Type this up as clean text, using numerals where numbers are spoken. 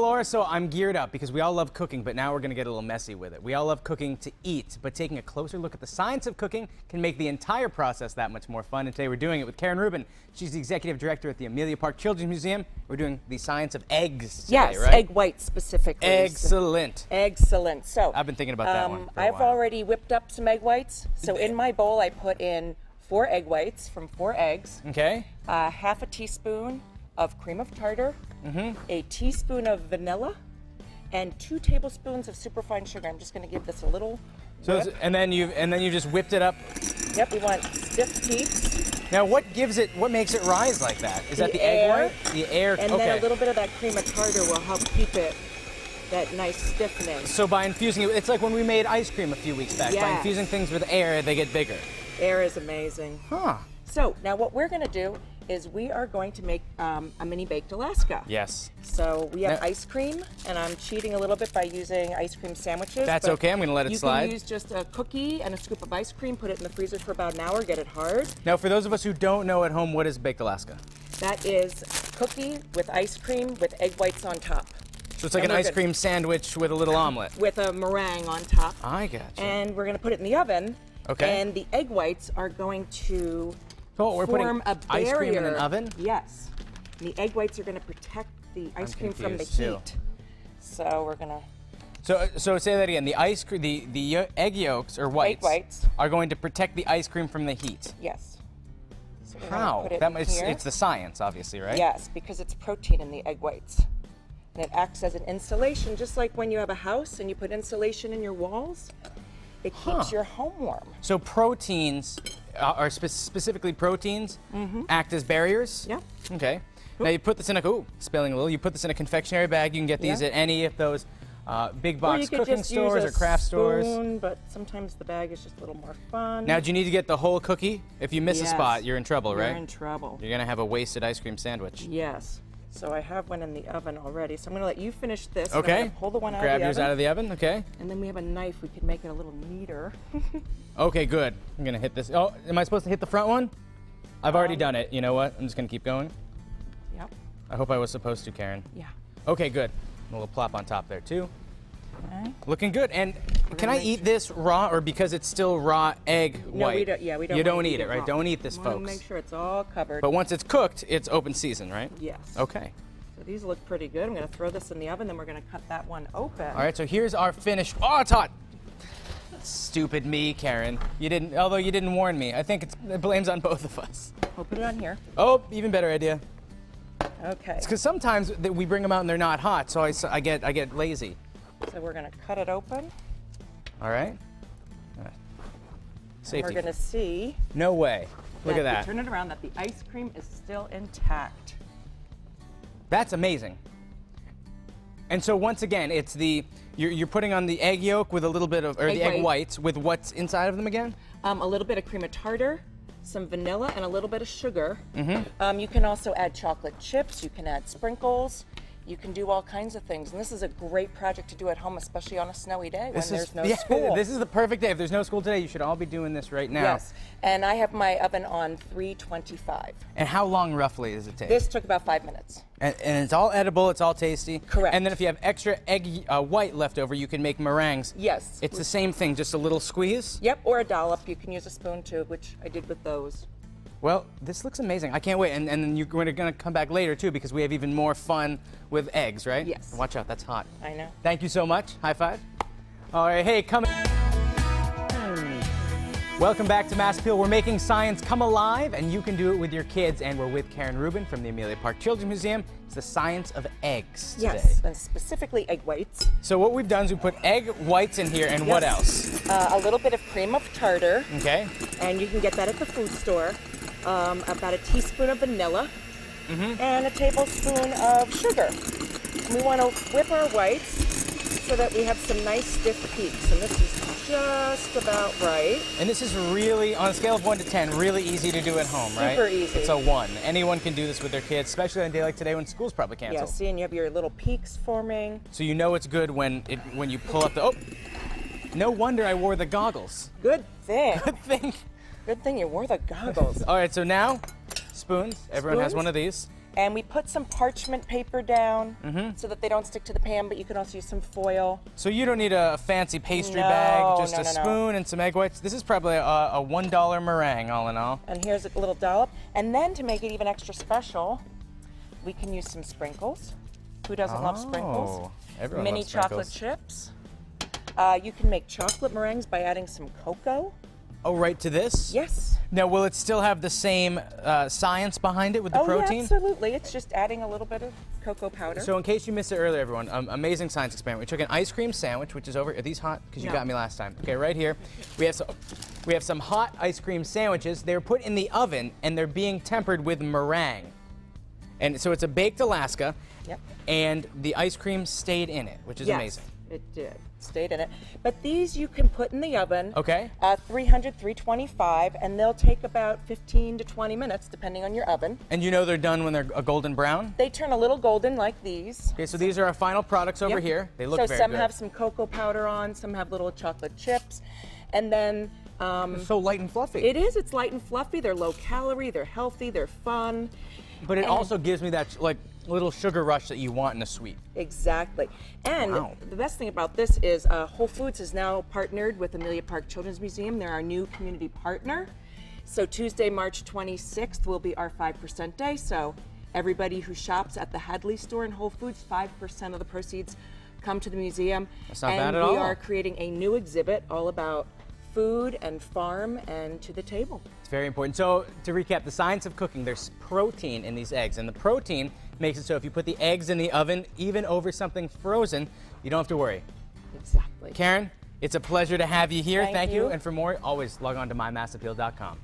Laura, so I'm geared up because we all love cooking, but now we're going to get a little messy with it. We all love cooking to eat, but taking a closer look at the science of cooking can make the entire process that much more fun. And today we're doing it with Karen Rubin. She's the executive director at the Amelia Park Children's Museum. We're doing the science of eggs today, yes, right? egg whites specifically. Excellent. Excellent. So I've been thinking about that one for a I've while. already whipped up some egg whites. So in my bowl, I put in 4 egg whites from 4 eggs. Okay. Half a teaspoon of cream of tartar, a teaspoon of vanilla, and 2 tablespoons of superfine sugar. I'm just going to give this a little whip. And then you just whipped it up. Yep, we want stiff peaks. Now, what makes it rise like that? Is that the egg white? The air. And then a little bit of that cream of tartar will help keep it that nice stiffening. So by infusing it, it's like when we made ice cream a few weeks back. Yes. By infusing things with air, they get bigger. Air is amazing. Huh. So now what we're going to do is we are going to make a mini baked Alaska. Yes. So we have ice cream, and I'm cheating a little bit by using ice cream sandwiches. That's okay. I'm going to let it slide. You can use just a cookie and a scoop of ice cream, put it in the freezer for about an hour, get it hard. Now, for those of us who don't know at home, what is baked Alaska? That is cookie with ice cream with egg whites on top. So it's like an ice cream sandwich with a little omelet. With a meringue on top. I gotcha. And we're going to put it in the oven. Okay. And the egg whites are going to we're form putting a barrier. ice cream in an oven? Yes. And the egg whites are going to protect the ice cream from the too. heat. So we're going to... So say that again. The ice cream, the egg yolks or whites, are going to protect the ice cream from the heat. Yes. So How? It's the science, obviously, right? Yes, because it's protein in the egg whites. And it acts as an insulation, just like when you have a house and you put insulation in your walls. It keeps your home warm. So proteins, specifically proteins, act as barriers? Yeah. Okay. Now you put this in spilling a little. You put this in a confectionery bag. You can get these at any of those big box cooking stores or craft stores. But sometimes the bag is just a little more fun. Now, do you need to get the whole cookie? If you miss a spot, you're in trouble, right? You're in trouble. You're gonna have a wasted ice cream sandwich. Yes. So I have one in the oven already. So I'm going to let you finish this. Okay. I'm going to pull the one out of the oven. Grab yours out of the oven. Okay. And then we have a knife. We can make it a little neater. Okay, good. I'm going to hit this. Oh, am I supposed to hit the front one? I've already done it. You know what? I'm just going to keep going. Yep. I hope I was supposed to, Karen. Yeah. Okay, good. A little plop on top there, too. Okay. Looking good. And can I eat this raw, or because it's still raw egg white? No, we don't. Yeah, we don't. You don't eat it, right? Raw. Don't eat this, We folks. want to make sure it's all covered. But once it's cooked, it's open season, right? Yes. Okay. So these look pretty good. I'm going to throw this in the oven, then we're going to cut that one open. All right. So here's our finished. Oh, it's hot. Stupid me, Karen. Although you didn't warn me. I think it blames on both of us. We'll put it on here. Oh, even better idea. Okay. It's because sometimes we bring them out and they're not hot, so I get lazy. So we're going to cut it open. All right. Safety. We're going to see. No way. Look at that. Turn it around. That the ice cream is still intact. That's amazing. And so once again, it's you're putting on the egg yolk with a little bit of, or the egg whites with what's inside of them again? A little bit of cream of tartar, some vanilla, and a little bit of sugar. You can also add chocolate chips. You can add sprinkles. You can do all kinds of things. And this is a great project to do at home, especially on a snowy day when there's no school. This is the perfect day. If there's no school today, you should all be doing this right now. Yes. And I have my oven on 325. And how long roughly does it take? This took about 5 minutes. And it's all edible, it's all tasty. Correct. And then if you have extra egg white left over, you can make meringues. Yes. It's the same thing, just a little squeeze? Yep, or a dollop. You can use a spoon too, which I did with those. Well, this looks amazing. I can't wait. And then you're going to come back later, too, because we have even more fun with eggs, right? Yes. Watch out, that's hot. I know. Thank you so much. High five. All right, hey, come. Welcome back to Mass Appeal. We're making science come alive, and you can do it with your kids. And we're with Karen Rubin from the Amelia Park Children's Museum. It's the science of eggs today. Yes, and specifically egg whites. So what we've done is we put egg whites in here, and what else? A little bit of cream of tartar. Okay. And you can get that at the food store. About a teaspoon of vanilla. And a tablespoon of sugar. And we want to whip our whites so that we have some nice stiff peaks. And this is just about right. And this is really, on a scale of 1 to 10, really easy to do at home, right? Super easy. It's a 1. Anyone can do this with their kids, especially on a day like today when school's probably canceled. Yeah, see, and you have your little peaks forming. So you know it's good when you pull up the, oh, no wonder I wore the goggles. Good thing. Good thing. Good thing you wore the goggles. All right, so now, spoons. Everyone has one of these. And we put some parchment paper down so that they don't stick to the pan, but you can also use some foil. So you don't need a fancy pastry bag, just a spoon and some egg whites. This is probably a $1 meringue, all in all. And here's a little dollop. And then to make it even extra special, we can use some sprinkles. Who doesn't love sprinkles? Everyone Mini loves sprinkles. chocolate chips. You can make chocolate meringues by adding some cocoa. Oh, right to this? Yes. Now, will it still have the same science behind it with the protein? Yeah, absolutely. It's just adding a little bit of cocoa powder. So in case you missed it earlier, everyone, amazing science experiment. We took an ice cream sandwich, which is over. Are these hot? Because you got me last time. Okay, right here. We have some hot ice cream sandwiches. They're put in the oven, and they're being tempered with meringue. And so it's a baked Alaska, and the ice cream stayed in it, which is amazing. It did. Stayed in it. But these you can put in the oven. Okay. 300, 325, and they'll take about 15 to 20 minutes, depending on your oven. And you know they're done when they're a golden brown? They turn a little golden like these. Okay, so these are our final products over here. They look very good. So some have some cocoa powder on, some have little chocolate chips, and then... it's so light and fluffy. It is. It's light and fluffy. They're low calorie. They're healthy. They're fun. But it also gives me that like little sugar rush that you want in a sweet. Exactly. And the best thing about this is Whole Foods has now partnered with Amelia Park Children's Museum. They're our new community partner. So Tuesday, March 26th will be our 5% day. So everybody who shops at the Hadley store in Whole Foods, 5% of the proceeds come to the museum. That's not bad at all. And we are creating a new exhibit all about food and farm and to the table. It's very important. So to recap, the science of cooking, there's protein in these eggs, and the protein makes it so if you put the eggs in the oven, even over something frozen, you don't have to worry. Exactly. Karen, it's a pleasure to have you here. Thank you. And for more, always log on to mymassappeal.com.